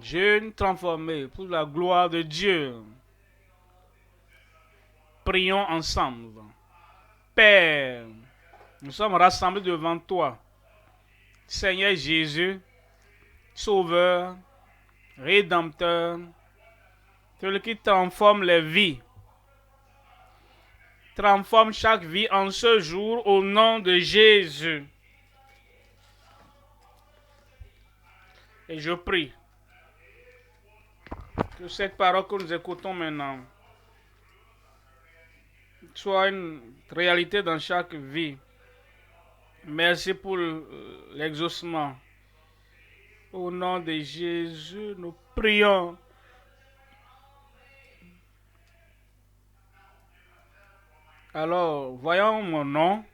Jeunes transformés pour la gloire de Dieu. Prions ensemble. Père, nous sommes rassemblés devant toi. Seigneur Jésus, Sauveur, Rédempteur, celui qui transforme les vies. Transforme chaque vie en ce jour au nom de Jésus. Et je prie que cette parole que nous écoutons maintenant soit une réalité dans chaque vie. Merci pour l'exaucement. Au nom de Jésus, nous prions. Alors, voyons mon nom.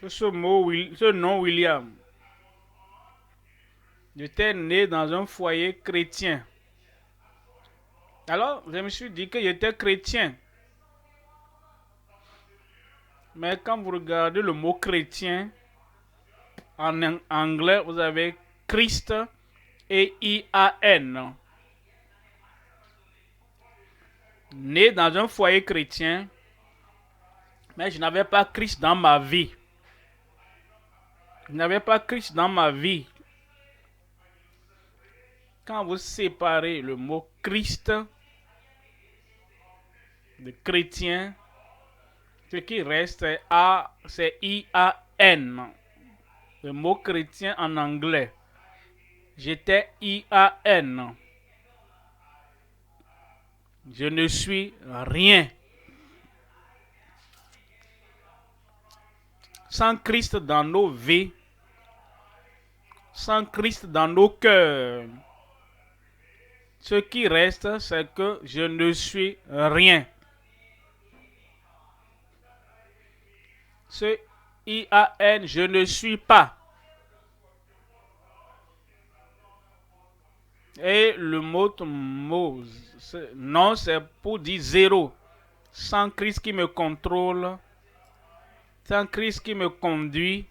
Que ce nom William. J'étais né dans un foyer chrétien. Alors, je me suis dit que j'étais chrétien. Mais quand vous regardez le mot chrétien, en anglais, vous avez Christ et I-A-N. Né dans un foyer chrétien, mais je n'avais pas Christ dans ma vie. Je n'avais pas Christ dans ma vie. Quand vous séparez le mot Christ de chrétien, ce qui reste c'est I-A-N. Le mot chrétien en anglais. J'étais I-A-N. Je ne suis rien. Sans Christ dans nos vies, sans Christ dans nos cœurs, ce qui reste, c'est que je ne suis rien. Ce I-A-N, je ne suis pas. Et le mot non, c'est pour dire zéro. Sans Christ qui me contrôle, sans Christ qui me conduit,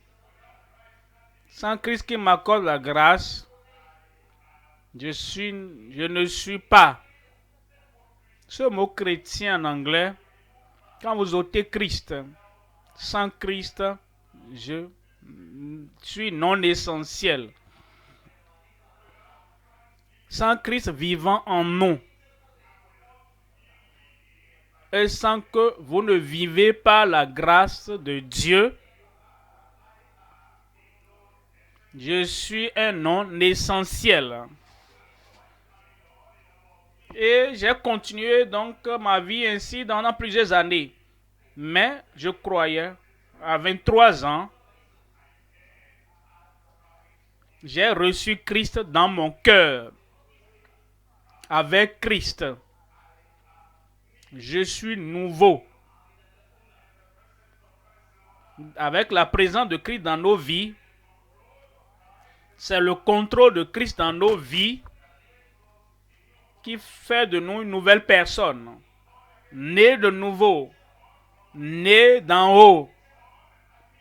sans Christ qui m'accorde la grâce, je ne suis pas. Ce mot chrétien en anglais, quand vous ôtez Christ, sans Christ, je suis non essentiel. Sans Christ vivant en nous. Et sans que vous ne vivez pas la grâce de Dieu, je suis un non essentiel. Et j'ai continué donc ma vie ainsi pendant plusieurs années. Mais je croyais, à 23 ans, j'ai reçu Christ dans mon cœur. Avec Christ, je suis nouveau. Avec la présence de Christ dans nos vies, c'est le contrôle de Christ dans nos vies qui fait de nous une nouvelle personne. Né de nouveau. Né d'en haut.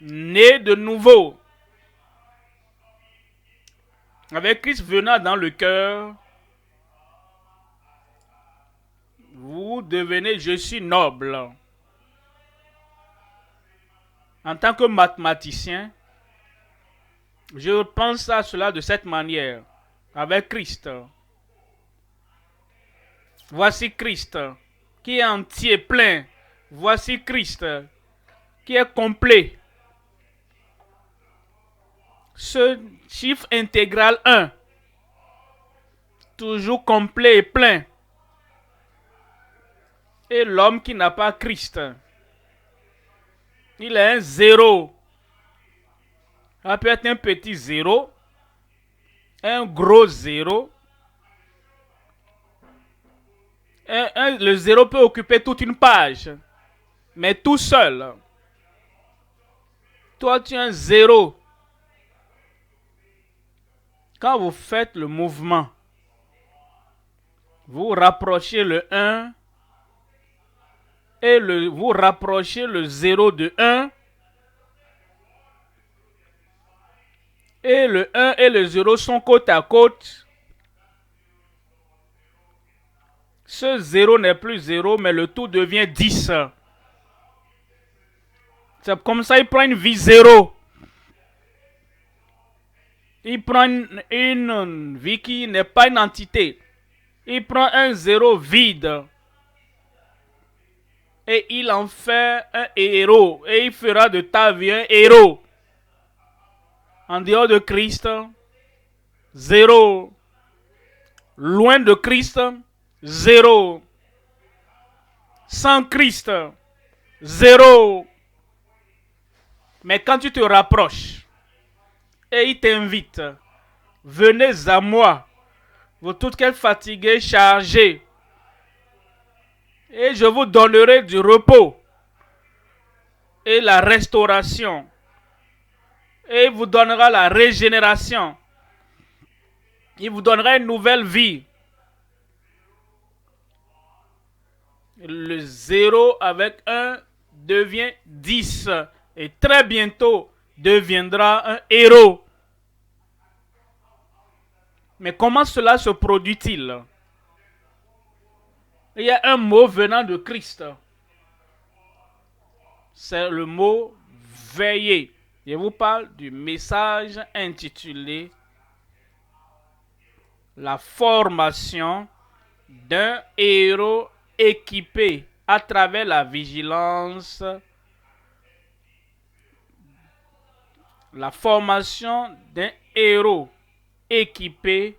Né de nouveau. Avec Christ venant dans le cœur, vous devenez, je suis noble. En tant que mathématicien, je pense à cela de cette manière. Avec Christ. Voici Christ qui est entier, plein. Voici Christ qui est complet. Ce chiffre intégral 1, toujours complet et plein. Et l'homme qui n'a pas Christ, il est un zéro. Ça peut être un petit zéro, un gros zéro. Le zéro peut occuper toute une page, mais tout seul. Toi, tu es un zéro. Quand vous faites le mouvement, vous rapprochez le 1 et vous rapprochez le 0 de 1 et le 1 et le 0 sont côte à côte, ce 0 n'est plus 0, mais le tout devient 10. C'est comme ça, il prend une vie 0. Il prend une vie qui n'est pas une entité. Il prend un 0 vide. Et il en fait un héros. Et il fera de ta vie un héros. En dehors de Christ, 0. Loin de Christ, 0. Sans Christ, 0. Mais quand tu te rapproches et il t'invite, venez à moi, vous toutes qu'elles fatiguées, chargées, et je vous donnerai du repos et la restauration. Et il vous donnera la régénération. Il vous donnera une nouvelle vie. Le 0 avec 1 devient 10. Et très bientôt deviendra un héros. Mais comment cela se produit-il? Il y a un mot venant de Christ. C'est le mot veiller. Je vous parle du message intitulé La formation d'un héros équipé à travers la vigilance. La formation d'un héros équipé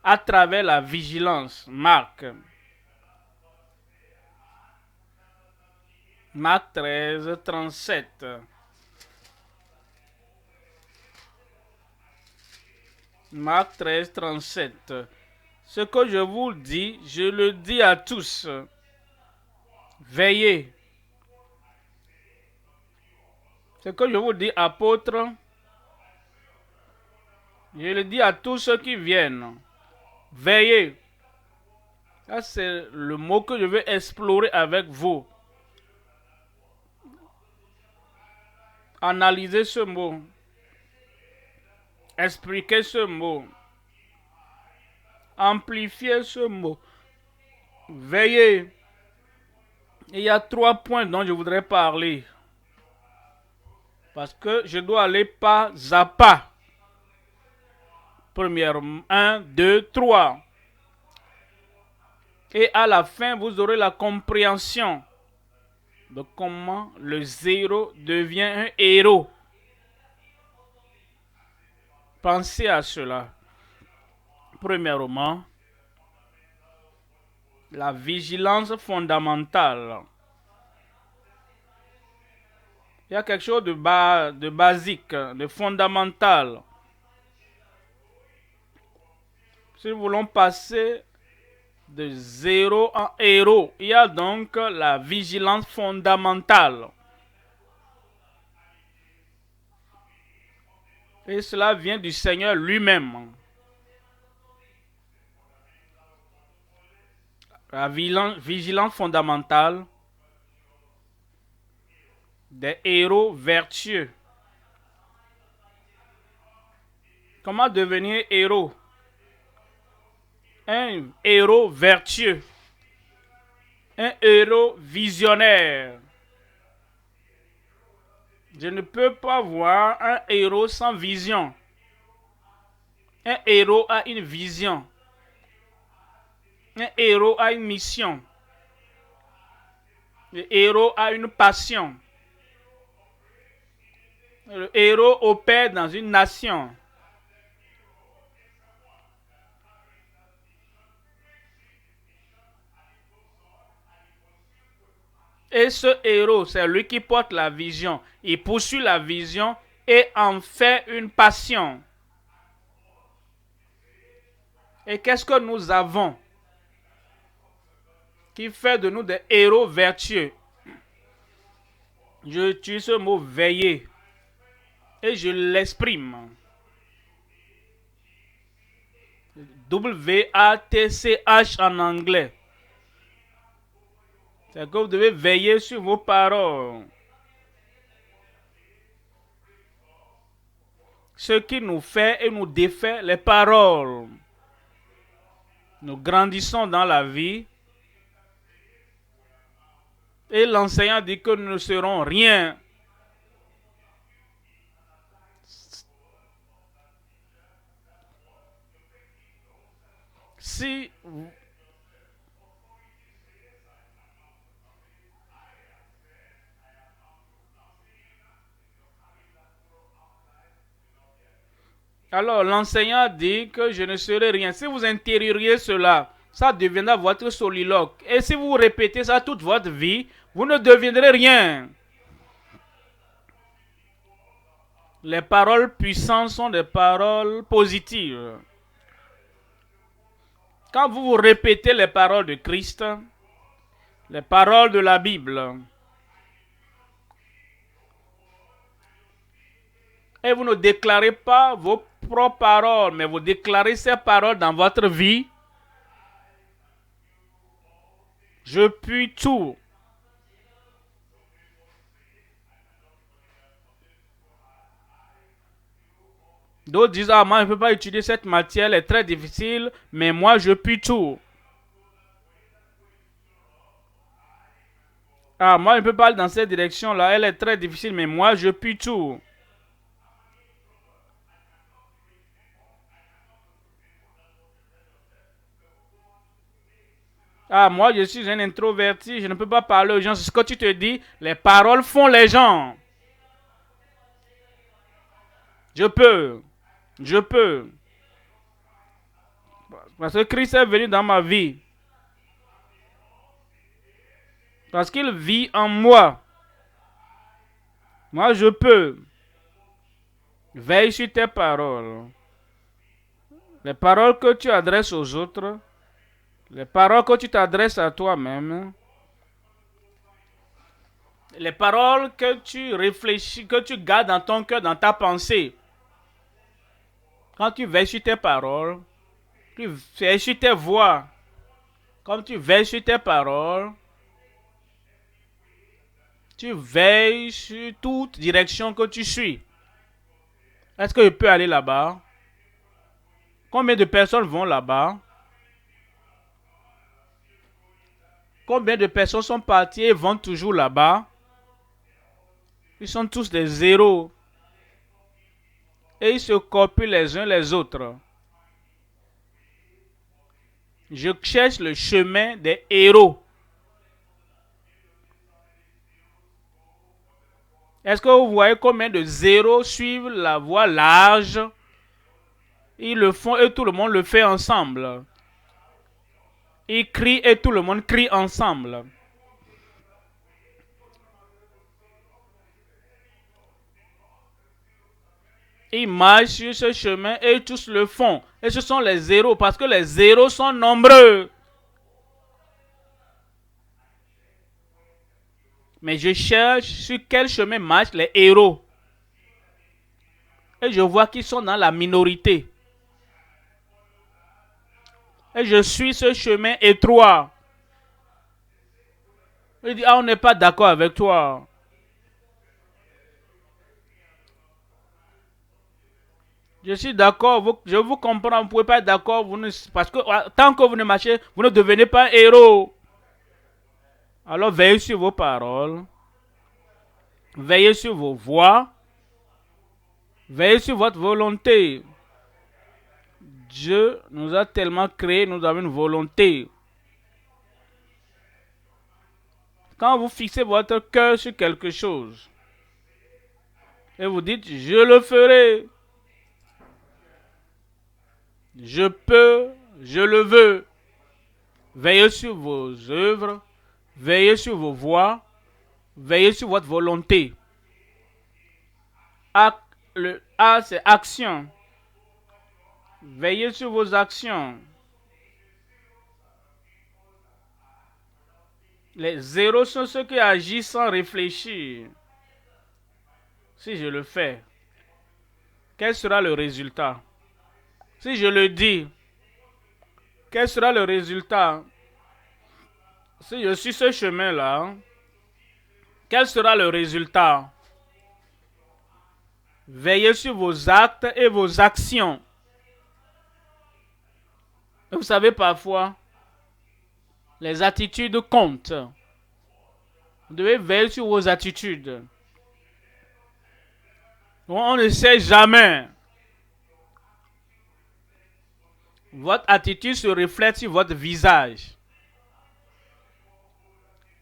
à travers la vigilance. Marc 13, 37. Marc 13, 37. Ce que je vous dis, je le dis à tous. Veillez. Ce que je vous dis, apôtres, je le dis à tous ceux qui viennent. Veillez. Ça, c'est le mot que je vais explorer avec vous. Analysez ce mot. Expliquez ce mot. Amplifiez ce mot. Veillez. Il y a 3 points dont je voudrais parler. Parce que je dois aller pas à pas. Première, 1, 2, 3. Et à la fin, vous aurez la compréhension de comment le 0 devient un héros. Pensez à cela. Premièrement, la vigilance fondamentale. Il y a quelque chose de basique, de fondamental. Si nous voulons passer de 0 en héros, il y a donc la vigilance fondamentale. Et cela vient du Seigneur lui-même. La vigilance fondamentale des héros vertueux. Comment devenir héros? Un héros vertueux. Un héros visionnaire. Je ne peux pas voir un héros sans vision. Un héros a une vision. Un héros a une mission. Le héros a une passion. Le héros opère dans une nation. Et ce héros, c'est lui qui porte la vision. Il poursuit la vision et en fait une passion. Et qu'est-ce que nous avons qui fait de nous des héros vertueux? Je tue ce mot veiller et je l'exprime. W-A-T-C-H en anglais. C'est que vous devez veiller sur vos paroles. Ce qui nous fait et nous défait les paroles. Nous grandissons dans la vie. Et l'enseignant dit que nous ne serons rien. Si alors l'enseignant dit que je ne serai rien. Si vous intérioriez cela, ça deviendra votre soliloque. Et si vous répétez ça toute votre vie, vous ne deviendrez rien. Les paroles puissantes sont des paroles positives. Quand vous vous répétez les paroles de Christ, les paroles de la Bible, et vous ne déclarez pas vos propres paroles, mais vous déclarez ces paroles dans votre vie, je puis tout. D'autres disent, ah, moi, je ne peux pas étudier cette matière, elle est très difficile, mais moi, je puis tout. Ah, moi, je ne peux pas aller dans cette direction-là, elle est très difficile, mais moi, je puis tout. Ah, moi, je suis un introverti, je ne peux pas parler aux gens. C'est ce que tu te dis, les paroles font les gens. Je peux. Je peux. Parce que Christ est venu dans ma vie. Parce qu'il vit en moi. Moi, je peux. Veille sur tes paroles. Les paroles que tu adresses aux autres. Les paroles que tu t'adresses à toi-même. Les paroles que tu réfléchis, que tu gardes dans ton cœur, dans ta pensée. Quand tu veilles sur tes paroles, tu veilles sur tes voix. Comme tu veilles sur tes paroles, tu veilles sur toute direction que tu suis. Est-ce que je peux aller là-bas? Combien de personnes vont là-bas? Combien de personnes sont parties et vont toujours là-bas? Ils sont tous des zéros. Et ils se copient les uns les autres. Je cherche le chemin des héros. Est-ce que vous voyez combien de zéros suivent la voie large? Ils le font et tout le monde le fait ensemble. Ils crient et tout le monde crie ensemble. Ils marchent sur ce chemin et tous le font. Et ce sont les zéros parce que les zéros sont nombreux. Mais je cherche sur quel chemin marchent les héros. Et je vois qu'ils sont dans la minorité. Et je suis ce chemin étroit. Il dit, ah, on n'est pas d'accord avec toi. Je suis d'accord, je vous comprends, vous ne pouvez pas être d'accord, parce que tant que vous ne marchez, vous ne devenez pas un héros. Alors veillez sur vos paroles, veillez sur vos voix, veillez sur votre volonté. Dieu nous a tellement créés, nous avons une volonté. Quand vous fixez votre cœur sur quelque chose, et vous dites, je le ferai, je peux, je le veux. Veillez sur vos œuvres, veillez sur vos voix, veillez sur votre volonté. Le A, c'est action. Veillez sur vos actions. Les zéros sont ceux qui agissent sans réfléchir. Si je le fais, quel sera le résultat? Si je le dis, quel sera le résultat? Si je suis ce chemin-là, quel sera le résultat? Veillez sur vos actes et vos actions. Et vous savez, parfois, les attitudes comptent. Vous devez veiller sur vos attitudes. On ne sait jamais. Votre attitude se reflète sur votre visage.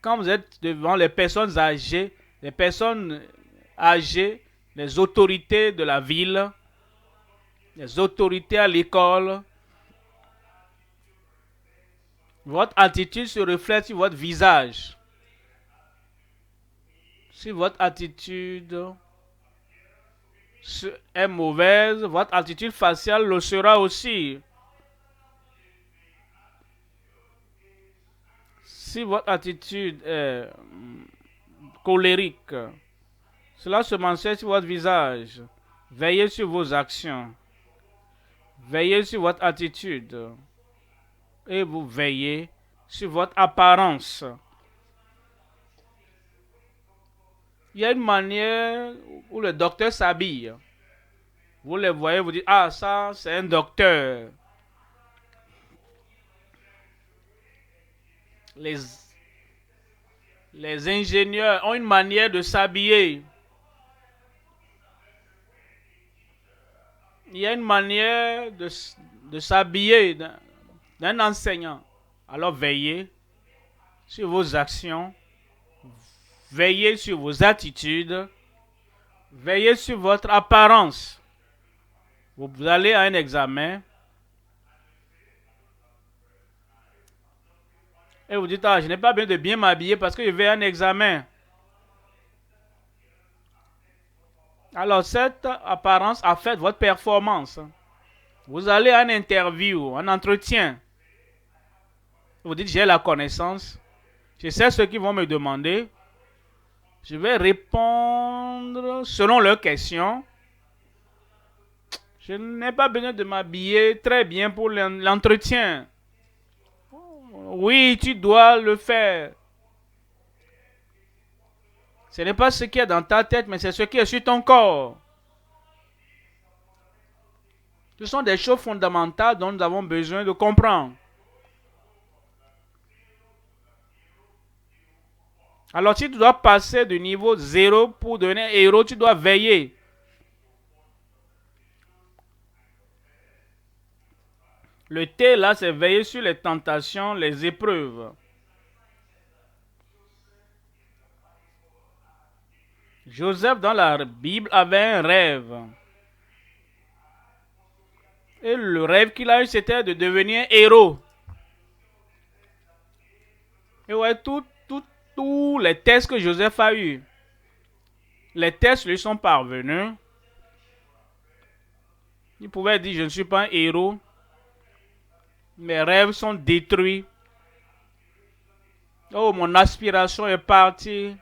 Quand vous êtes devant les personnes âgées, les autorités de la ville, les autorités à l'école, votre attitude se reflète sur votre visage. Si votre attitude est mauvaise, votre attitude faciale le sera aussi. Si votre attitude est colérique, cela se manifeste sur votre visage. Veillez sur vos actions. Veillez sur votre attitude. Et vous veillez sur votre apparence. Il y a une manière où le docteur s'habille. Vous les voyez, vous dites, ah, ça, c'est un docteur. Les ingénieurs ont une manière de s'habiller. Il y a une manière de s'habiller d'un enseignant. Alors veillez sur vos actions, veillez sur vos attitudes, veillez sur votre apparence. Vous allez à un examen et vous dites, ah, je n'ai pas besoin de bien m'habiller parce que je vais à un examen. Alors cette apparence affecte votre performance. Vous allez à une interview, un entretien. Vous dites, j'ai la connaissance. Je sais ce qu'ils vont me demander. Je vais répondre selon leurs questions. Je n'ai pas besoin de m'habiller très bien pour l'entretien. Oui, tu dois le faire. Ce n'est pas ce qui est dans ta tête, mais c'est ce qui est sur ton corps. Ce sont des choses fondamentales dont nous avons besoin de comprendre. Alors, si tu dois passer du niveau 0 pour devenir héros, tu dois veiller. Le T, là, c'est veiller sur les tentations, les épreuves. Joseph, dans la Bible, avait un rêve. Et le rêve qu'il a eu, c'était de devenir héros. Et ouais, tous les tests que Joseph a eus, les tests lui sont parvenus. Il pouvait dire, je ne suis pas un héros. Mes rêves sont détruits. Oh, mon aspiration est partie.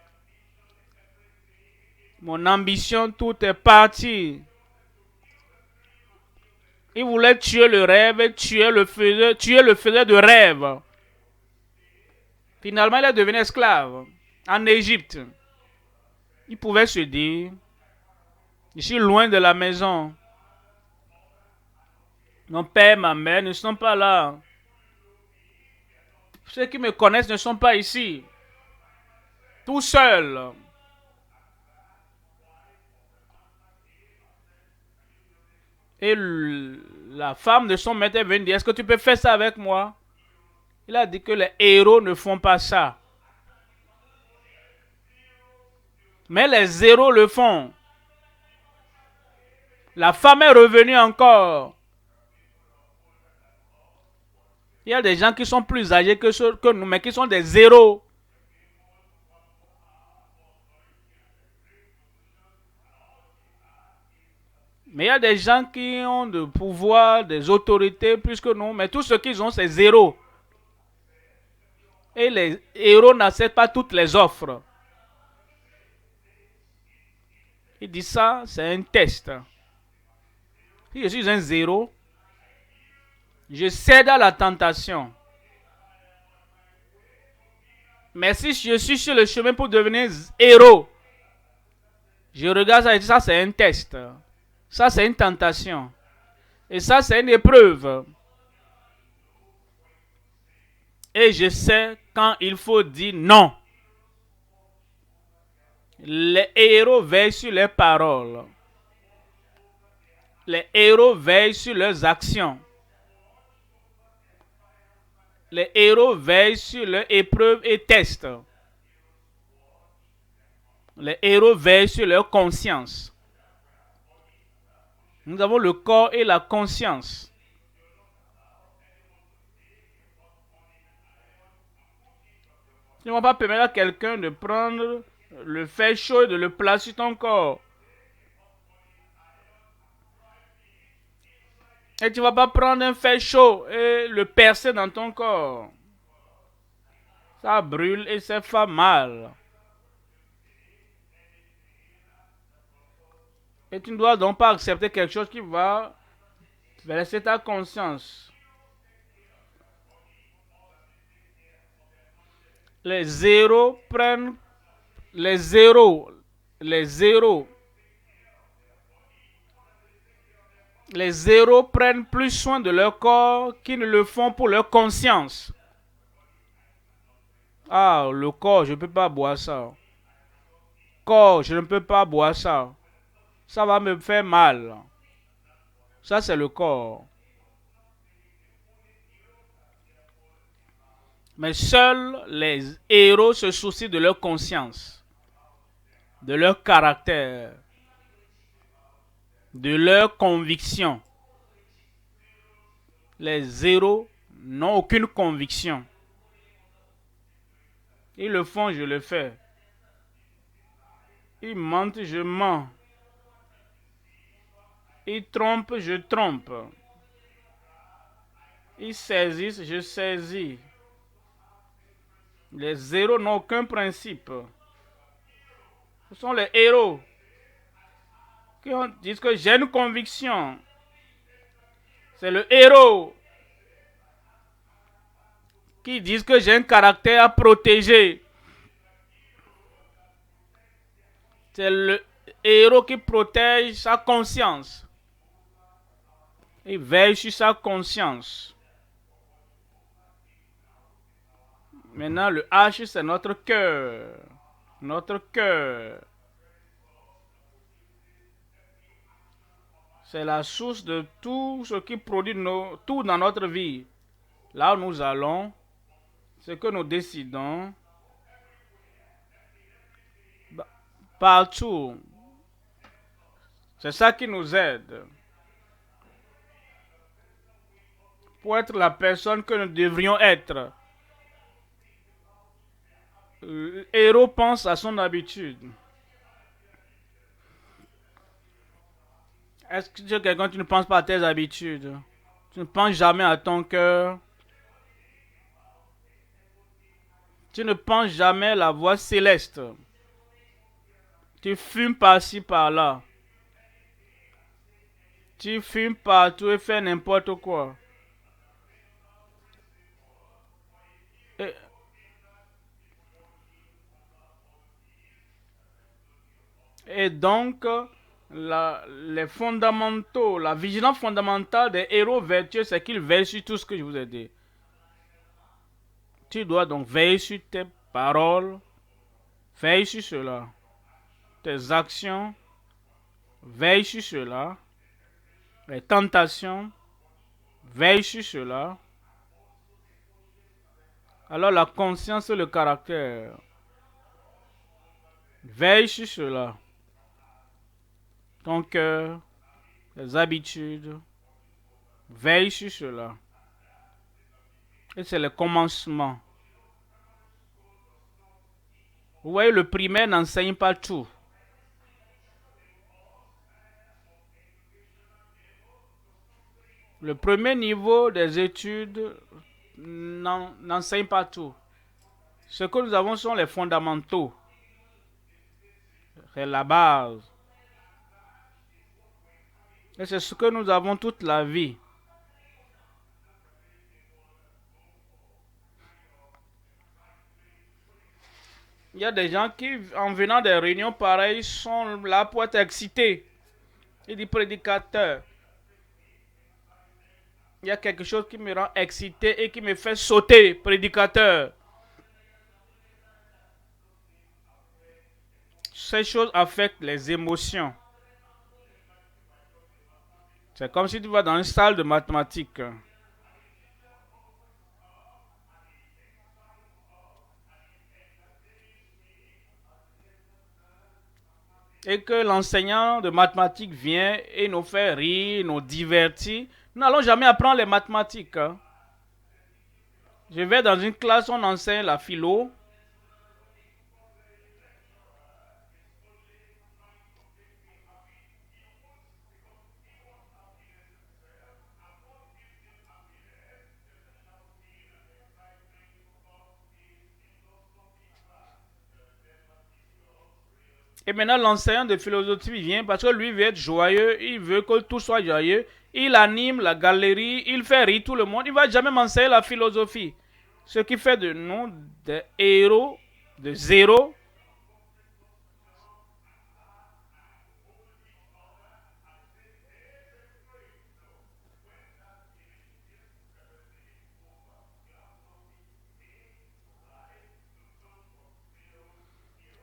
Mon ambition, tout est parti. Il voulait tuer le rêve, tuer le faiseur de rêve. Finalement, il est devenu esclave en Égypte. Il pouvait se dire, je suis loin de la maison. Mon père, ma mère ne sont pas là. Ceux qui me connaissent ne sont pas ici. Tout seul. Et la femme de son maître est venue dire, est-ce que tu peux faire ça avec moi? Il a dit que les héros ne font pas ça. Mais les héros le font. La femme est revenue encore. Il y a des gens qui sont plus âgés que nous, mais qui sont des héros. Mais il y a des gens qui ont du pouvoir, des autorités plus que nous, mais tout ce qu'ils ont, c'est zéro. Et les héros n'acceptent pas toutes les offres. Il dit ça, c'est un test. Si je suis un zéro, je cède à la tentation. Mais si je suis sur le chemin pour devenir héros, Je regarde ça et dis, ça c'est un test. Ça c'est une tentation. Et ça c'est une épreuve. Et je sais quand il faut dire non. Les héros veillent sur leurs paroles. Les héros veillent sur leurs actions. Les héros veillent sur leurs épreuves et tests. Les héros veillent sur leur conscience. Nous avons le corps et la conscience. Tu ne vas pas permettre à quelqu'un de prendre le fer chaud et de le placer sur ton corps. Et tu ne vas pas prendre un fer chaud et le percer dans ton corps. Ça brûle et ça fait mal. Et tu ne dois donc pas accepter quelque chose qui va blesser ta conscience. Les zéros prennent les zéros prennent plus soin de leur corps qu'ils ne le font pour leur conscience. Ah, le corps, je ne peux pas boire ça. Corps, je ne peux pas boire ça. Ça va me faire mal. Ça, c'est le corps. Mais seuls les héros se soucient de leur conscience, de leur caractère, de leur conviction. Les zéros n'ont aucune conviction. Ils le font, je le fais. Ils mentent, je mens. Ils trompent, je trompe. Ils saisissent, je saisis. Les zéros n'ont aucun principe. Ce sont les héros qui disent que j'ai une conviction. C'est le héros qui disent que j'ai un caractère à protéger. C'est le héros qui protège sa conscience. Il veille sur sa conscience. Maintenant, le H, c'est notre cœur. Notre cœur. C'est la source de tout ce qui produit tout dans notre vie. Là où nous allons, ce que nous décidons, partout. C'est ça qui nous aide pour être la personne que nous devrions être. Le héros pense à son habitude. Est-ce que tu es quelqu'un qui ne pense pas à tes habitudes? Tu ne penses jamais à ton cœur. Tu ne penses jamais à la voix céleste. Tu fumes par-ci, par-là. Tu fumes partout et fais n'importe quoi. Et donc, les fondamentaux, la vigilance fondamentale des héros vertueux, c'est qu'ils veillent sur tout ce que je vous ai dit. Tu dois donc veiller sur tes paroles, veille sur cela. Tes actions, veille sur cela. Les tentations, veille sur cela. Alors la conscience et le caractère, veille sur cela. Ton cœur, les habitudes, veille sur cela. Et c'est le commencement. Vous voyez, le primaire n'enseigne pas tout. Le premier niveau des études n'enseigne pas tout. Ce que nous avons sont les fondamentaux. C'est la base. Et c'est ce que nous avons toute la vie. Il y a des gens qui, en venant des réunions pareilles, sont là pour être excités. Il dit prédicateur. Il y a quelque chose qui me rend excité et qui me fait sauter, prédicateur. Ces choses affectent les émotions. C'est comme si tu vas dans une salle de mathématiques. Et que l'enseignant de mathématiques vient et nous fait rire, nous divertit. Nous n'allons jamais apprendre les mathématiques. Je vais dans une classe où on enseigne la philo. Et maintenant, l'enseignant de philosophie vient parce que lui veut être joyeux, il veut que tout soit joyeux. Il anime la galerie, il fait rire tout le monde. Il ne va jamais m'enseigner la philosophie. Ce qui fait de nous des héros de zéro.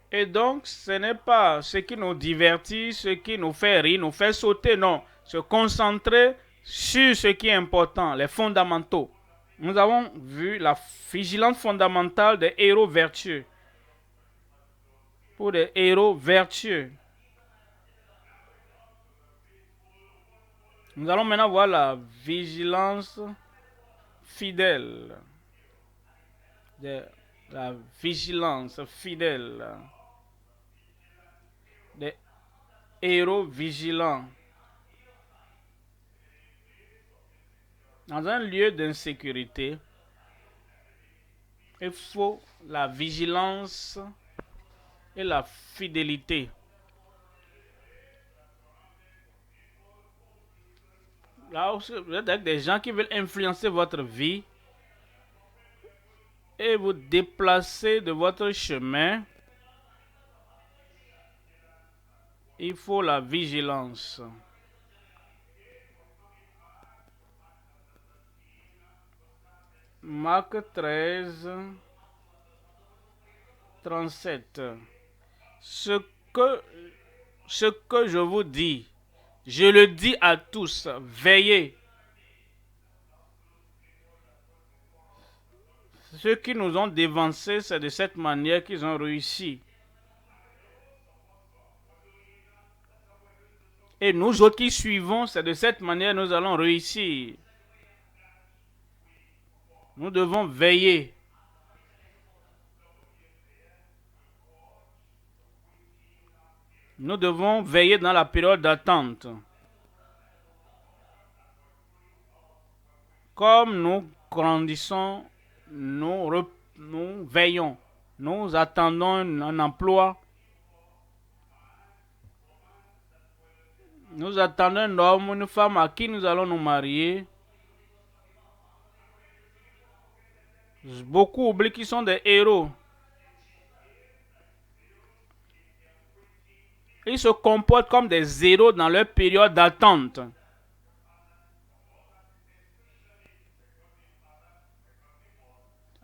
Et donc, ce n'est pas ce qui nous divertit, ce qui nous fait rire, nous fait sauter, non. Se concentrer sur ce qui est important, les fondamentaux. Nous avons vu la vigilance fondamentale des héros vertueux. Pour des héros vertueux. Nous allons maintenant voir la vigilance fidèle. La vigilance fidèle. Des héros vigilants. Dans un lieu d'insécurité, il faut la vigilance et la fidélité. Là où vous êtes avec des gens qui veulent influencer votre vie et vous déplacer de votre chemin, il faut la vigilance. Marc 13, 37. Ce que je vous dis, je le dis à tous, veillez. Ceux qui nous ont dévancés, c'est de cette manière qu'ils ont réussi. Et nous autres qui suivons, c'est de cette manière que nous allons réussir. Nous devons veiller. Nous devons veiller dans la période d'attente. Comme nous grandissons, nous veillons. Nous attendons un emploi. Nous attendons un homme, une femme à qui nous allons nous marier. Beaucoup oublient qu'ils sont des héros. Ils se comportent comme des héros dans leur période d'attente.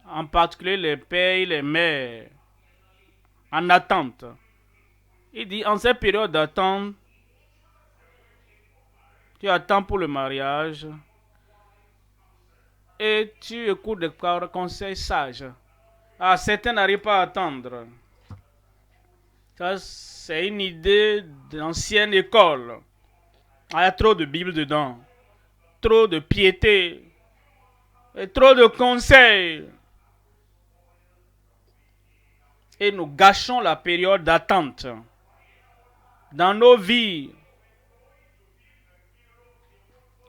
En particulier les pères et les mères. En attente. Il dit, en cette période d'attente, tu attends pour le mariage. Et tu écoutes des conseils sages. Ah, certains n'arrivent pas à attendre. Ça, c'est une idée d'ancienne école. Il y a trop de Bible dedans. Trop de piété. Et trop de conseils. Et nous gâchons la période d'attente. Dans nos vies.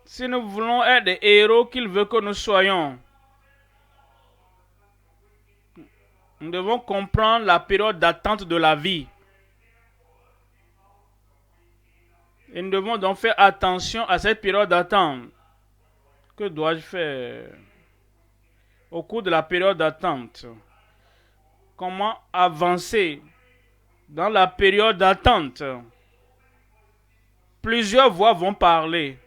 Si nous voulons être des héros qu'il veut que nous soyons, nous devons comprendre la période d'attente de la vie. Et nous devons donc faire attention à cette période d'attente. Que dois-je faire au cours de la période d'attente? comment avancer dans la période d'attente. Plusieurs voix vont parler.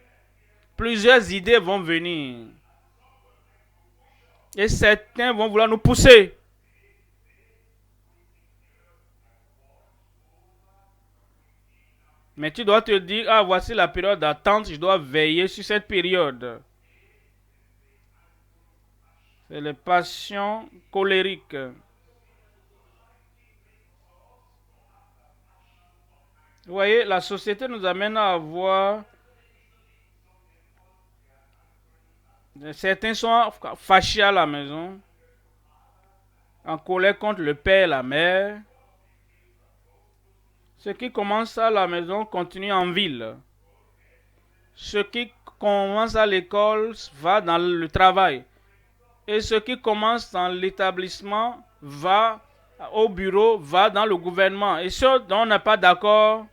Plusieurs idées vont venir. Et certains vont vouloir nous pousser. Mais tu dois te dire, ah, voici la période d'attente, je dois veiller sur cette période. C'est les passions colériques. Vous voyez, la société nous amène à avoir... Certains sont fâchés à la maison, en colère contre le père et la mère. Ce qui commence à la maison continue en ville. Ce qui commence à l'école va dans le travail. Et ce qui commence dans l'établissement va au bureau, va dans le gouvernement. Et ce dont on n'est pas d'accord,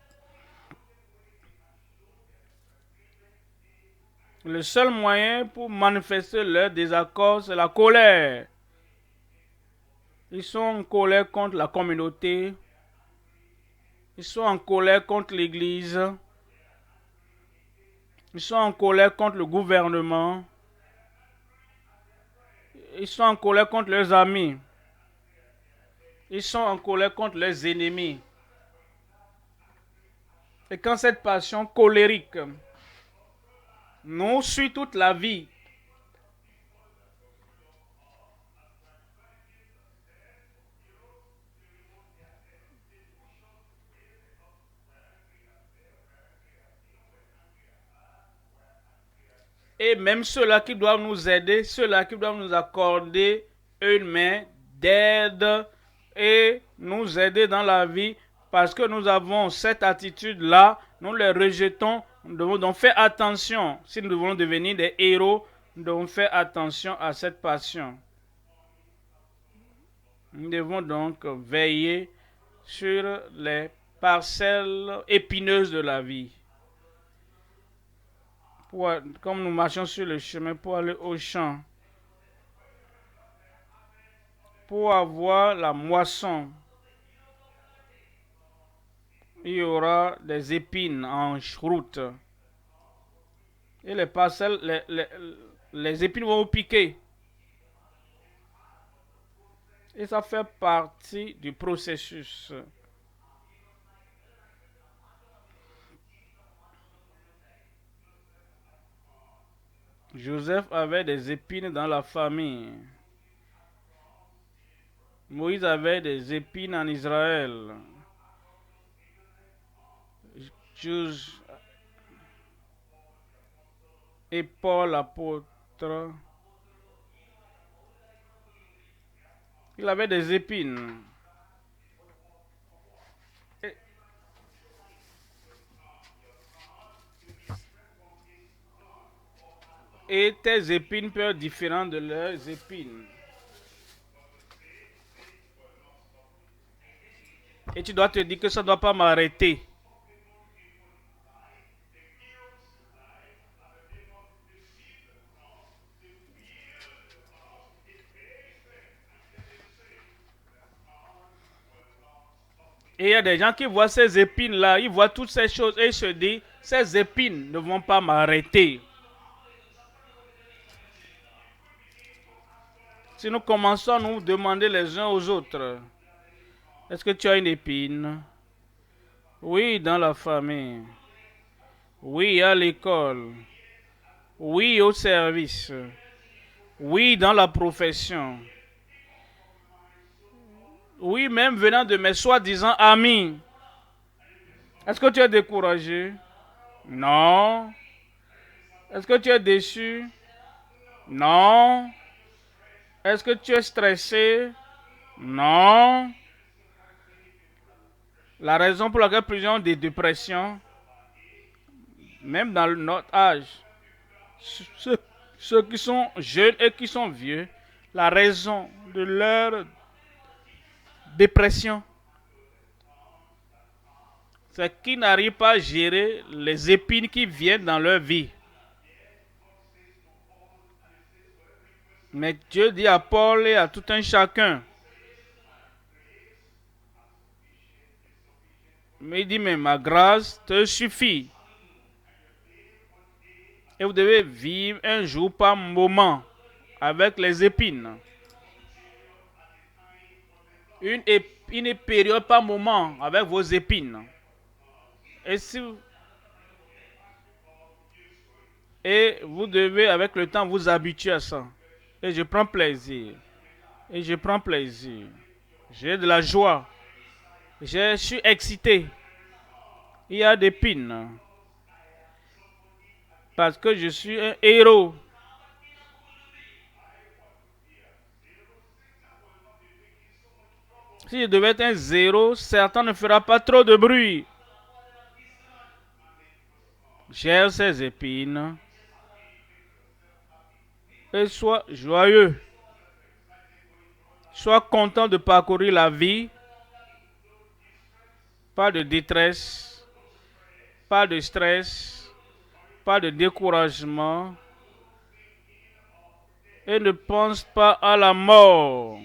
le seul moyen pour manifester leur désaccord, c'est la colère. Ils sont en colère contre la communauté. Ils sont en colère contre l'Église. Ils sont en colère contre le gouvernement. Ils sont en colère contre leurs amis. Ils sont en colère contre leurs ennemis. Et quand cette passion colérique nous suit toute la vie, et même ceux-là qui doivent nous aider, ceux-là qui doivent nous accorder une main d'aide et nous aider dans la vie, parce que nous avons cette attitude-là, nous les rejetons. Nous devons donc faire attention. Si nous voulons devenir des héros, nous devons faire attention à cette passion. Nous devons donc veiller sur les parcelles épineuses de la vie. Comme nous marchons sur le chemin pour aller au champ, pour avoir la moisson, il y aura des épines en route. Et les parcelles, les épines vont vous piquer. Et ça fait partie du processus. Joseph avait des épines dans la famille. Moïse avait des épines en Israël. Et Paul, l'apôtre, il avait des épines. Et tes épines peuvent être différentes de leurs épines. Et tu dois te dire que ça ne doit pas m'arrêter. Et il y a des gens qui voient ces épines-là, ils voient toutes ces choses et ils se disent, ces épines ne vont pas m'arrêter. Si nous commençons à nous demander les uns aux autres, est-ce que tu as une épine? Oui, dans la famille. Oui, à l'école. Oui, au service. Oui, dans la profession. Oui, même venant de mes soi-disant amis. Est-ce que tu es découragé? Non. Est-ce que tu es déçu? Non. Est-ce que tu es stressé? Non. La raison pour laquelle plusieurs ont des dépressions, même dans notre âge, ceux qui sont jeunes et qui sont vieux, la raison de leur dépression, c'est qu'ils n'arrivent pas à gérer les épines qui viennent dans leur vie. Mais Dieu dit à Paul et à tout un chacun, il dit, mais ma grâce te suffit. Et vous devez vivre un jour par moment avec les épines. Une période par moment avec vos épines. Et vous devez avec le temps vous habituer à ça. Et je prends plaisir. Et je prends plaisir. J'ai de la joie. Je suis excité. Il y a des pines. Parce que je suis un héros. Si je devais être un zéro, certains ne fera pas trop de bruit. Gère ces épines. Et sois joyeux. Sois content de parcourir la vie. Pas de détresse. Pas de stress. Pas de découragement. Et ne pense pas à la mort.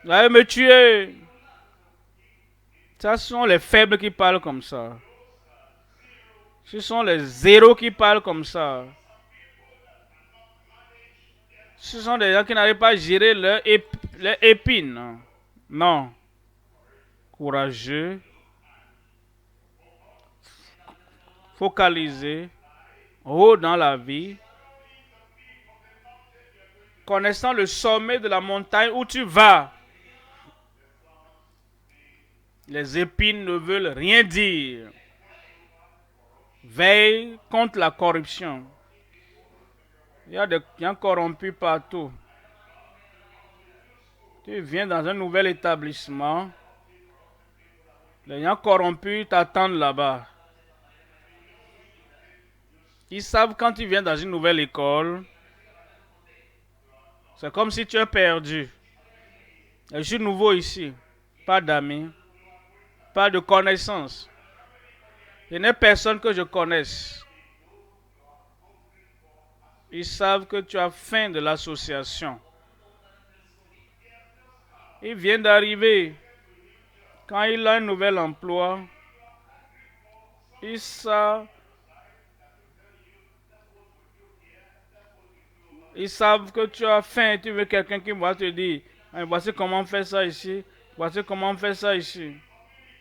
Vous allez me tuer. Ça, ce sont les faibles qui parlent comme ça. Ce sont les zéros qui parlent comme ça. Ce sont des gens qui n'arrivent pas à gérer leurs épines. Non. Courageux. Focalisé. Haut dans la vie. Connaissant le sommet de la montagne où tu vas. Les épines ne veulent rien dire. Veille contre la corruption. Il y a des gens corrompus partout. Tu viens dans un nouvel établissement. Les gens corrompus t'attendent là-bas. Ils savent quand tu viens dans une nouvelle école, c'est comme si tu es perdu. Je suis nouveau ici. Pas d'amis. Pas de connaissances. Il n'y a personne que je connaisse. Ils savent que tu as faim de l'association. Il vient d'arriver. Quand il a un nouvel emploi, ils savent que tu as faim et tu veux quelqu'un qui va te dire, voici comment on fait ça ici, voici comment on fait ça ici.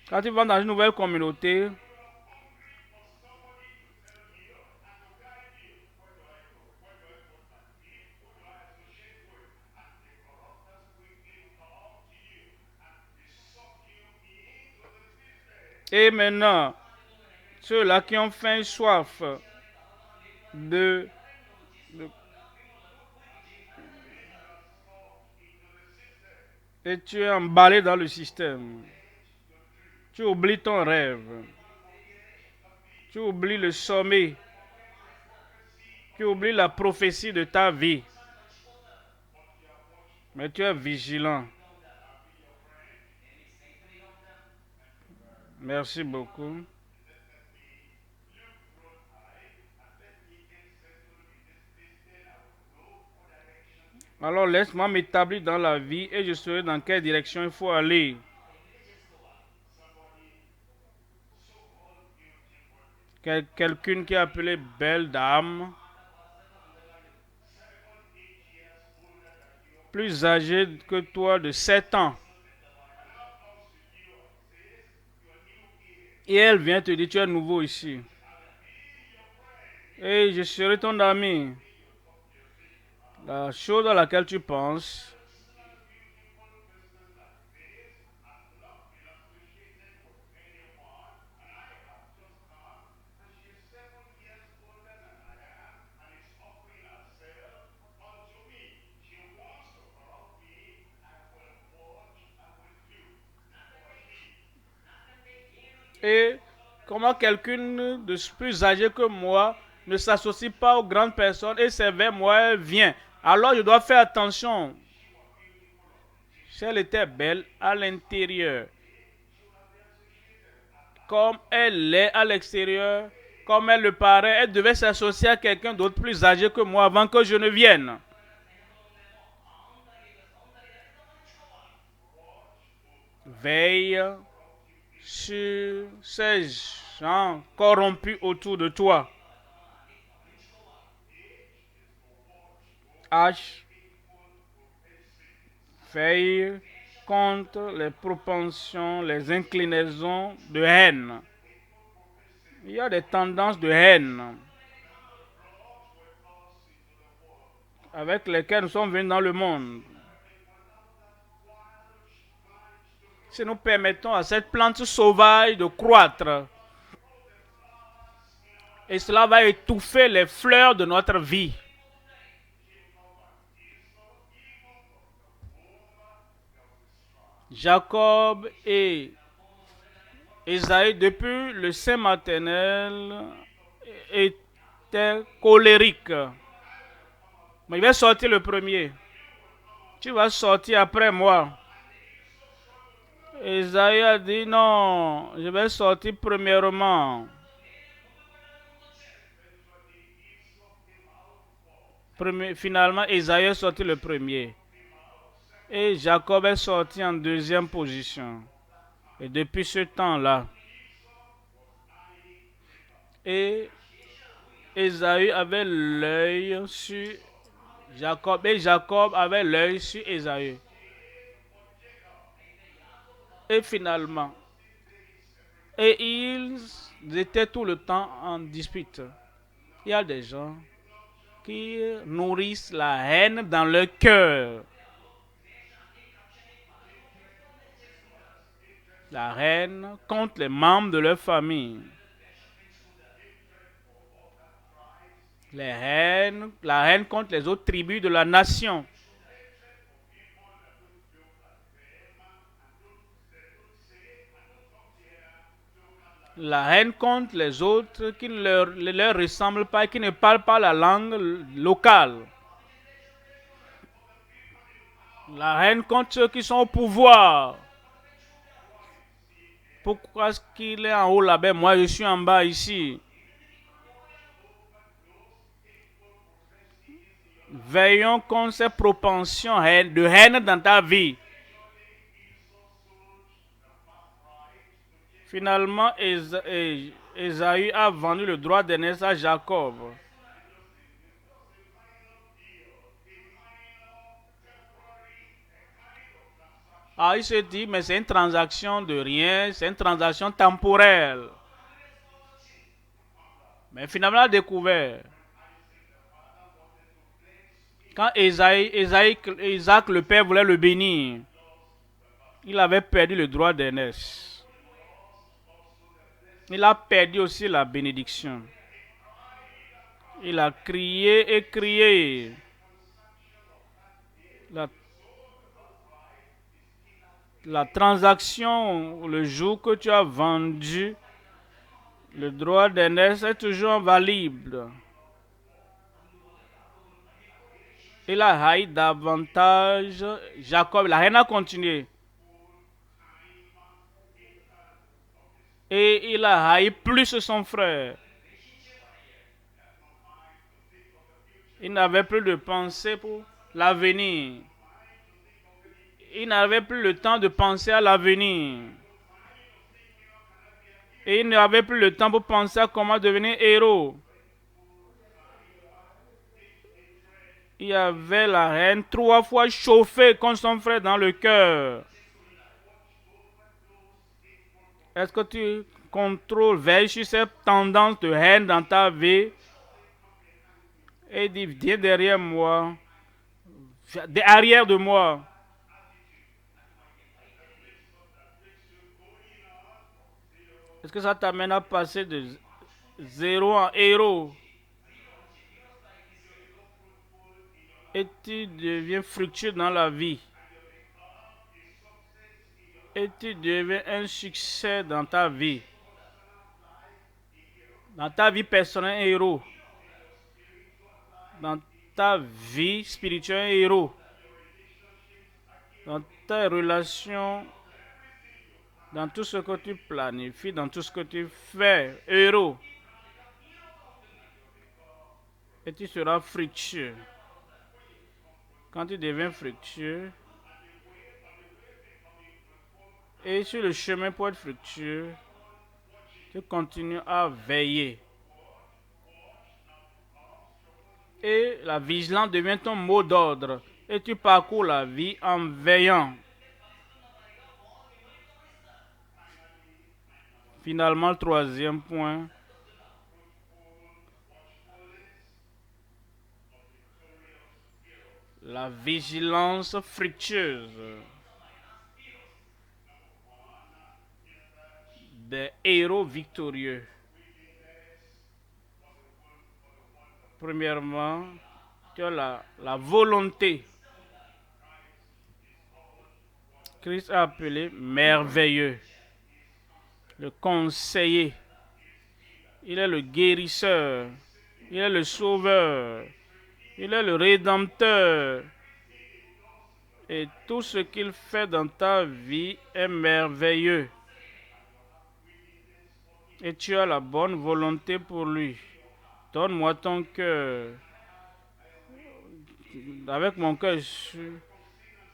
Quand tu vas dans une nouvelle communauté, et maintenant, ceux-là qui ont faim et soif et tu es emballé dans le système. Tu oublies ton rêve. Tu oublies le sommet. Tu oublies la prophétie de ta vie. Mais tu es vigilant. Merci beaucoup. Alors laisse-moi m'établir dans la vie et je saurai dans quelle direction il faut aller. Quelqu'une qui est appelée belle dame, plus âgée que toi de 7 ans. Et elle vient te dire, tu es nouveau ici. Et je serai ton ami. La chose à laquelle tu penses, et comment quelqu'un de plus âgé que moi ne s'associe pas aux grandes personnes et c'est vers moi elle vient. Alors je dois faire attention. Si elle était belle à l'intérieur, comme elle est à l'extérieur, comme elle le paraît, elle devait s'associer à quelqu'un d'autre plus âgé que moi avant que je ne vienne. Veille sur ces gens corrompus autour de toi. H. Veille contre les propensions, les inclinaisons de haine. Il y a des tendances de haine avec lesquelles nous sommes venus dans le monde. Si nous permettons à cette plante sauvage de croître, et cela va étouffer les fleurs de notre vie. Jacob et Ésaü, depuis le sein maternel, étaient colériques. Mais il va sortir le premier. Tu vas sortir après moi. Ésaü a dit non, je vais sortir premièrement. Finalement, Ésaü est sorti le premier. Et Jacob est sorti en deuxième position. Et depuis ce temps-là, et Ésaü avait l'œil sur Jacob et Jacob avait l'œil sur Ésaü. Et finalement, et ils étaient tout le temps en dispute. Il y a des gens qui nourrissent la haine dans leur cœur. La haine contre les membres de leur famille. La haine contre les autres tribus de la nation. La haine contre les autres qui ne leur ressemblent pas et qui ne parlent pas la langue locale. La haine contre ceux qui sont au pouvoir. Pourquoi est-ce qu'il est en haut là-bas, moi je suis en bas ici? Veillons contre ces propensions de haine dans ta vie. Finalement, Ésaü a vendu le droit d'aînesse à Jacob. Ah, il se dit, mais c'est une transaction de rien, c'est une transaction temporelle. Mais finalement, il a découvert. Quand Isaac, le père, voulait le bénir, il avait perdu le droit d'aînesse. Il a perdu aussi la bénédiction. Il a crié et crié. La transaction, le jour que tu as vendu, le droit d'aînesse est toujours valide. Il a haï davantage Jacob. La haine a continué. Et il a haï plus son frère. Il n'avait plus de pensée pour l'avenir. Il n'avait plus le temps de penser à l'avenir. Et il n'avait plus le temps pour penser à comment devenir héros. Il y avait la haine 3 fois chauffée contre son frère dans le cœur. Est-ce que tu contrôles, veilles sur cette tendance de haine dans ta vie? Et dis, viens derrière moi, derrière de moi. Est-ce que ça t'amène à passer de zéro en héros? Et tu deviens fructueux dans la vie. Et tu deviens un succès dans ta vie. Dans ta vie personnelle, un héros. Dans ta vie spirituelle, un héros. Dans tes relations, dans tout ce que tu planifies, dans tout ce que tu fais, héros. Et tu seras fructueux. Quand tu deviens fructueux, Et sur le chemin pour être fructueux, tu continues à veiller. Et la vigilance devient ton mot d'ordre. Et tu parcours la vie en veillant. Finalement, le troisième point, la vigilance fructueuse des héros victorieux. Premièrement, tu as la volonté. Christ a appelé merveilleux, le conseiller. Il est le guérisseur. Il est le sauveur. Il est le rédempteur. Et tout ce qu'il fait dans ta vie est merveilleux. Et tu as la bonne volonté pour lui. Donne-moi ton cœur. Avec mon cœur,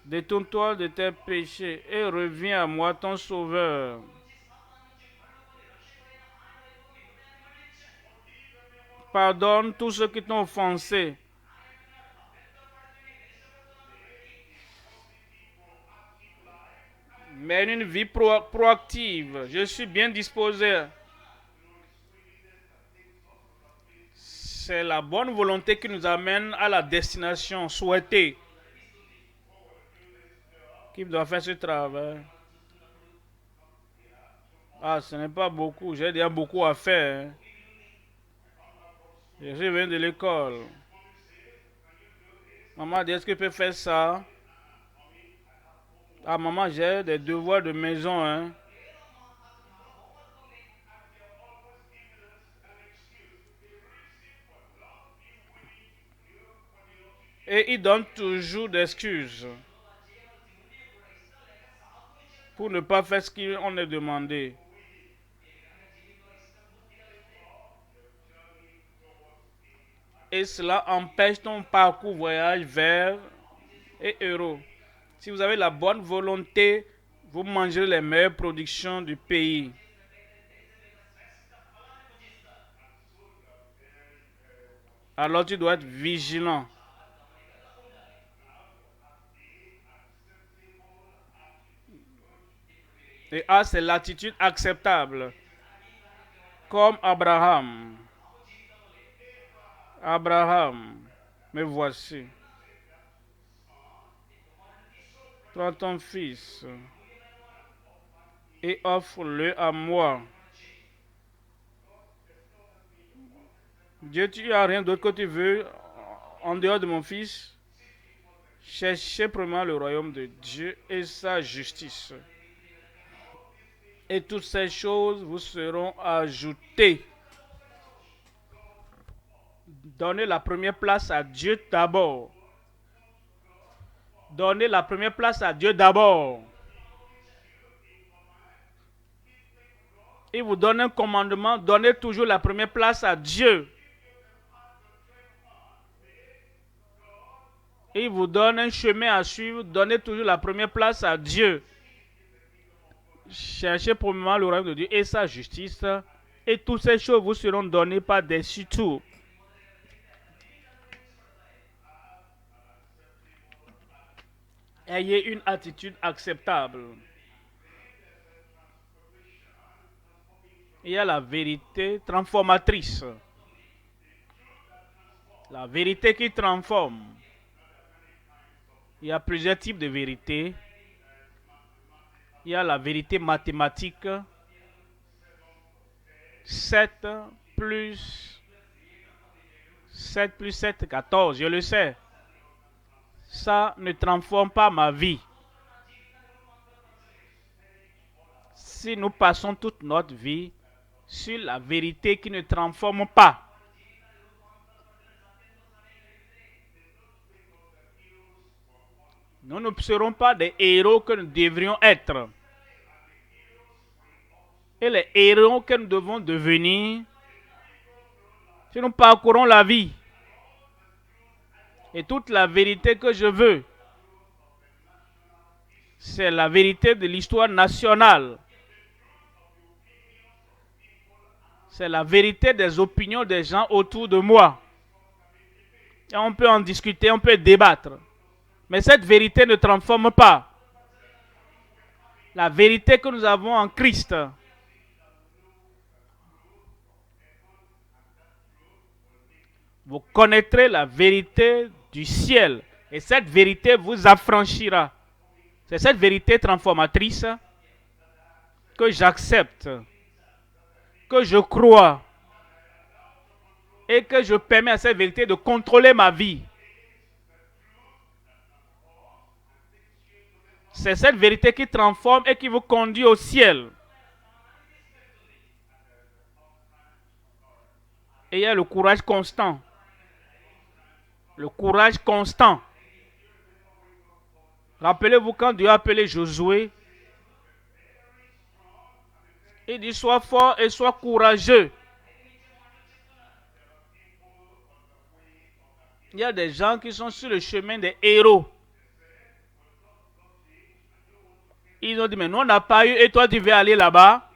détourne-toi de tes péchés et reviens à moi, ton sauveur. Pardonne tous ceux qui t'ont offensé. Mène une vie proactive. Je suis bien disposé. C'est la bonne volonté qui nous amène à la destination souhaitée. Qui doit faire ce travail? Ah, ce n'est pas beaucoup. J'ai déjà beaucoup à faire. Je viens de l'école. Maman dit, est-ce que je peux faire ça? Ah, maman, j'ai des devoirs de maison, hein. Et il donne toujours des excuses pour ne pas faire ce qu'on est demandé. Et cela empêche ton parcours voyage vers et heureux. Si vous avez la bonne volonté, vous mangerez les meilleures productions du pays. Alors tu dois être vigilant. Et A, c'est l'attitude acceptable. Comme Abraham. Abraham, me voici. Prends ton fils et offre-le à moi. Dieu, tu n'as rien d'autre que tu veux en dehors de mon fils. Cherchez premièrement le royaume de Dieu et sa justice. Et toutes ces choses vous seront ajoutées. Donnez la première place à Dieu d'abord. Donnez la première place à Dieu d'abord. Il vous donne un commandement, donnez toujours la première place à Dieu. Il vous donne un chemin à suivre, donnez toujours la première place à Dieu. Cherchez premièrement le royaume de Dieu et sa justice, et toutes ces choses vous seront données par-dessus tout. Ayez une attitude acceptable. Il y a la vérité transformatrice. La vérité qui transforme. Il y a plusieurs types de vérités. Il y a la vérité mathématique. 7 plus 7, 14, je le sais. Ça ne transforme pas ma vie. Si nous passons toute notre vie sur la vérité qui ne transforme pas, nous ne serons pas des héros que nous devrions être. Et les héros que nous devons devenir, si nous parcourons la vie et toute la vérité que je veux, C'est la vérité de l'histoire nationale. C'est la vérité des opinions des gens autour de moi. Et on peut en discuter, on peut débattre. Mais cette vérité ne transforme pas. La vérité que nous avons en Christ. Vous connaîtrez la vérité du ciel. Et cette vérité vous affranchira. C'est cette vérité transformatrice que j'accepte, que je crois. Et que je permets à cette vérité de contrôler ma vie. C'est cette vérité qui transforme et qui vous conduit au ciel. Et il y a le courage constant. Le courage constant. Rappelez-vous quand Dieu a appelé Josué. Il dit sois fort et sois courageux. Il y a des gens qui sont sur le chemin des héros. Ils ont dit mais nous on n'a pas eu et toi tu veux aller là-bas.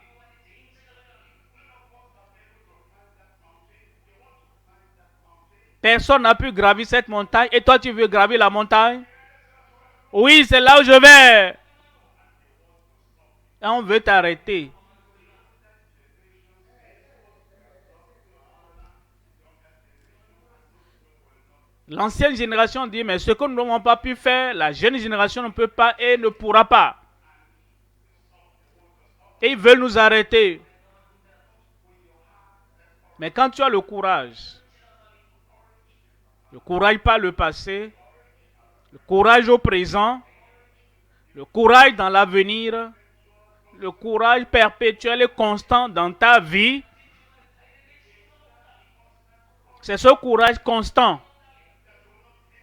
Personne n'a pu gravir cette montagne et toi tu veux gravir la montagne. Oui, c'est là où je vais. Et on veut t'arrêter. L'ancienne génération dit, mais ce que nous n'avons pas pu faire, la jeune génération ne peut pas et ne pourra pas. Et ils veulent nous arrêter. Mais quand tu as le courage par le passé, le courage au présent, le courage dans l'avenir, le courage perpétuel et constant dans ta vie, c'est ce courage constant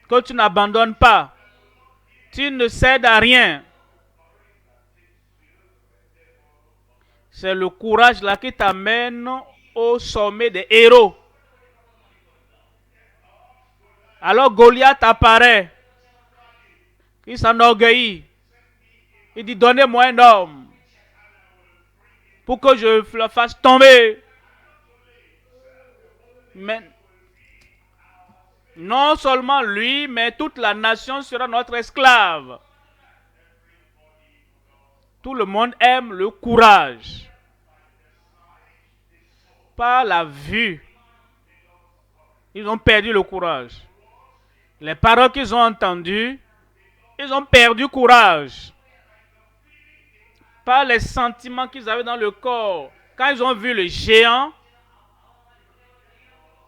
que tu n'abandonnes pas. Tu ne cèdes à rien. C'est le courage là qui t'amène au sommet des héros. Alors Goliath apparaît. Il s'enorgueillit. Il dit, donnez-moi un homme pour que je le fasse tomber. Mais non seulement lui, mais toute la nation sera notre esclave. Tout le monde aime le courage. Par la vue. Ils ont perdu le courage. Les paroles qu'ils ont entendues, ils ont perdu courage. Par les sentiments qu'ils avaient dans le corps. Quand ils ont vu le géant,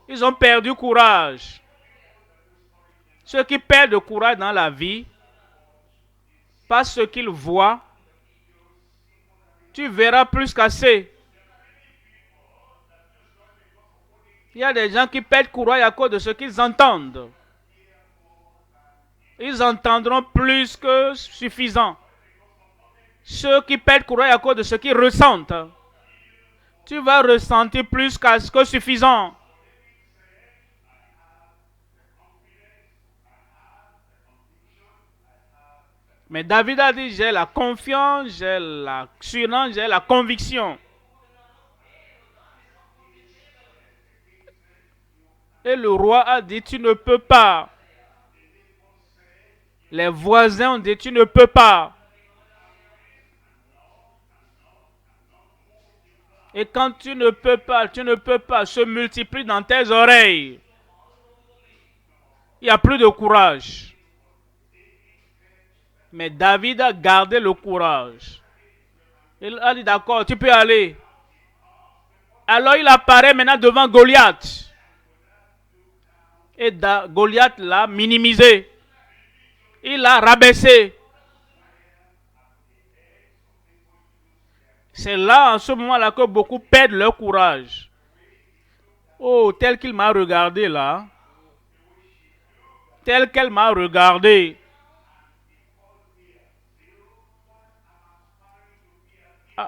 ils ont perdu courage. Ceux qui perdent le courage dans la vie, pas ce qu'ils voient, tu verras plus qu'assez. Il y a des gens qui perdent courage à cause de ce qu'ils entendent. Ils entendront plus que suffisant. Ceux qui perdent courage à cause de ce qu'ils ressentent. Tu vas ressentir plus que suffisant. Mais David a dit, j'ai la confiance, j'ai l'assurance, j'ai la conviction. Et le roi a dit, tu ne peux pas. Les voisins ont dit, tu ne peux pas. Et quand tu ne peux pas, se multiplie dans tes oreilles. Il n'y a plus de courage. Mais David a gardé le courage. Il a dit, d'accord, tu peux aller. Alors il apparaît maintenant devant Goliath. Et Goliath l'a minimisé. Il l'a rabaissé. C'est là, en ce moment-là, que beaucoup perdent leur courage. Oh, tel qu'il m'a regardé là. Tel qu'elle m'a regardé.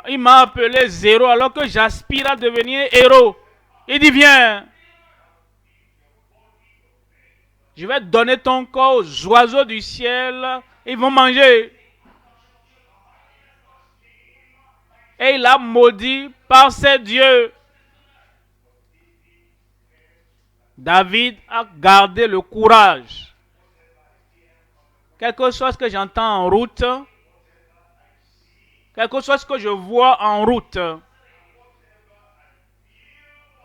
Il m'a appelé zéro alors que j'aspire à devenir héros. Il dit, viens. Je vais donner ton corps aux oiseaux du ciel. Ils vont manger. et il a maudit par ses dieux. David a gardé le courage. Quelque chose que j'entends en route, quelque chose que je vois en route,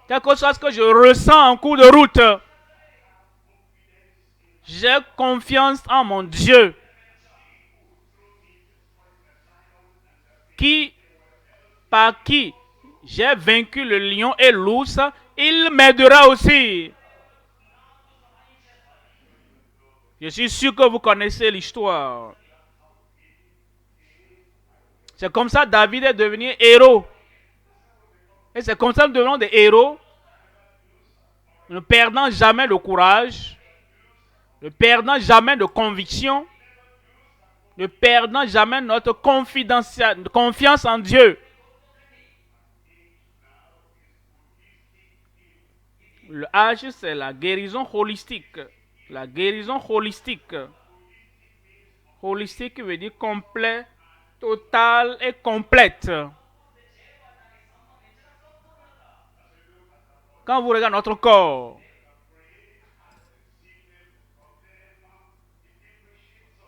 quelque chose que je ressens en cours de route, j'ai confiance en mon Dieu par qui j'ai vaincu le lion et l'ours, il m'aidera aussi. Je suis sûr que vous connaissez l'histoire. C'est comme ça que David est devenu héros. Et c'est comme ça que nous devenons des héros, ne perdant jamais le courage, ne perdant jamais de conviction, ne perdant jamais notre confiance en Dieu. Le H, c'est la guérison holistique. La guérison holistique. Holistique veut dire complet, total et complète. Quand vous regardez notre corps,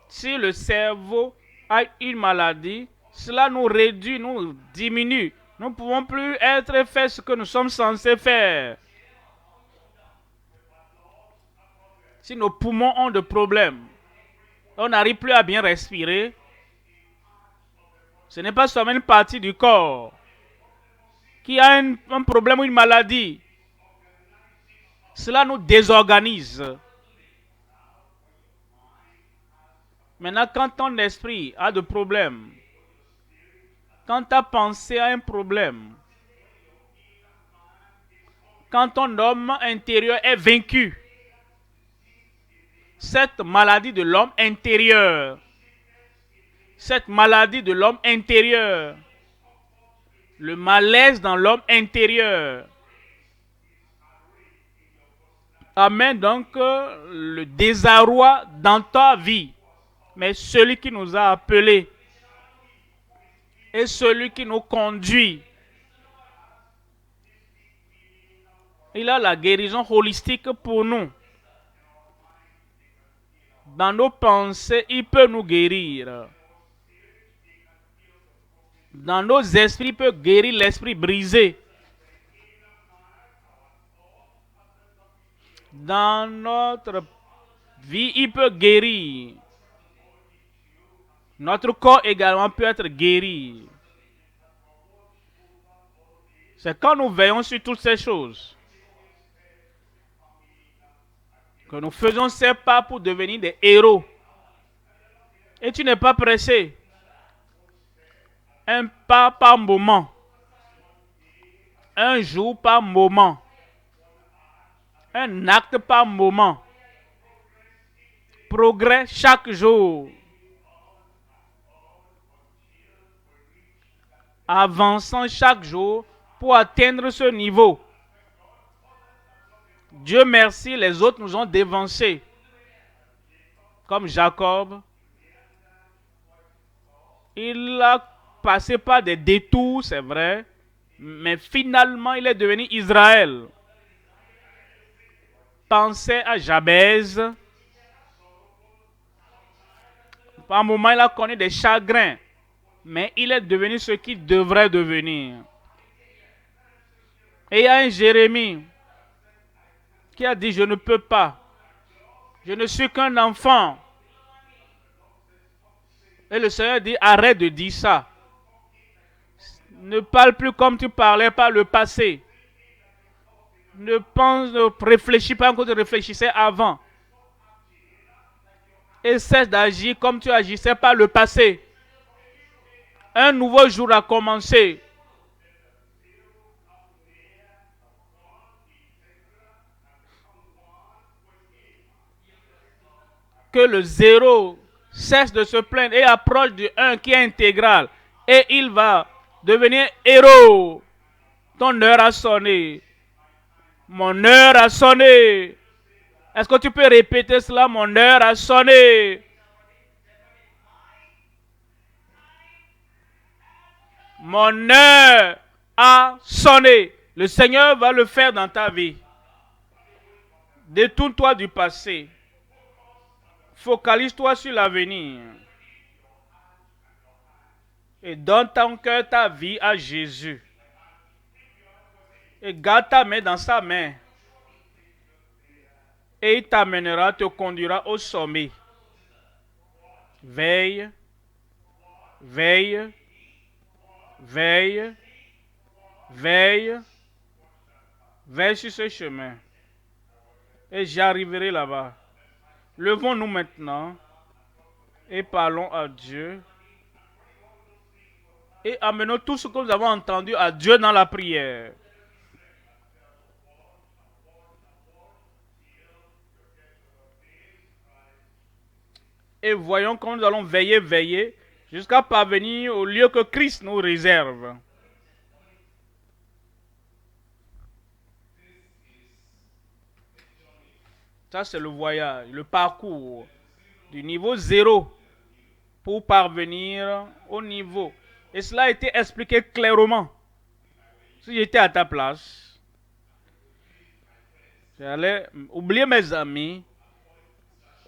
si le cerveau a une maladie, cela nous réduit, nous diminue. Nous ne pouvons plus faire ce que nous sommes censés faire. Si nos poumons ont des problèmes, on n'arrive plus à bien respirer, ce n'est pas seulement une partie du corps qui a un problème ou une maladie. Cela nous désorganise. Maintenant, quand ton esprit a des problèmes, quand ta pensée a un problème, quand ton homme intérieur est vaincu, cette maladie de l'homme intérieur, cette maladie de l'homme intérieur, le malaise dans l'homme intérieur, amène donc le désarroi dans ta vie. Mais celui qui nous a appelés et celui qui nous conduit, il a la guérison holistique pour nous. Dans nos pensées, il peut nous guérir. Dans nos esprits, il peut guérir l'esprit brisé. Dans notre vie, il peut guérir. Notre corps également peut être guéri. C'est quand nous veillons sur toutes ces choses que nous faisons ces pas pour devenir des héros. Et tu n'es pas pressé. Un pas par moment. Un jour par moment. Un acte par moment. Progrès chaque jour. Avançant chaque jour pour atteindre ce niveau. Dieu merci, les autres nous ont dévancés. Comme Jacob. Il a passé par des détours, c'est vrai. Mais finalement, il est devenu Israël. Pensez à Jabez. Par un moment, il a connu des chagrins. Mais il est devenu ce qu'il devrait devenir. Et il y a un Jérémie qui a dit, je ne peux pas. Je ne suis qu'un enfant. Et le Seigneur dit, arrête de dire ça. Ne parle plus comme tu parlais par le passé. Ne réfléchis pas comme tu réfléchissais avant. Et cesse d'agir comme tu agissais par le passé. Un nouveau jour a commencé. Que le 0 cesse de se plaindre et approche du 1 qui est intégral. Et il va devenir héros. Ton heure a sonné. Mon heure a sonné. Est-ce que tu peux répéter cela? Mon heure a sonné. Mon heure a sonné. Le Seigneur va le faire dans ta vie. Détourne-toi du passé. Focalise-toi sur l'avenir. Et donne ton cœur, ta vie à Jésus. Et garde ta main dans sa main. Et il t'amènera, te conduira au sommet. Veille, veille, veille, veille, veille sur ce chemin. Et j'arriverai là-bas. Levons-nous maintenant et parlons à Dieu. Et amenons tout ce que nous avons entendu à Dieu dans la prière. Et voyons comment nous allons veiller, veiller, jusqu'à parvenir au lieu que Christ nous réserve. Ça, c'est le voyage, le parcours du niveau 0 pour parvenir au niveau. Et cela a été expliqué clairement. Si j'étais à ta place, j'allais oublier mes amis,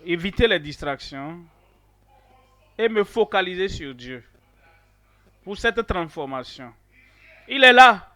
éviter les distractions et me focaliser sur Dieu pour cette transformation. Il est là.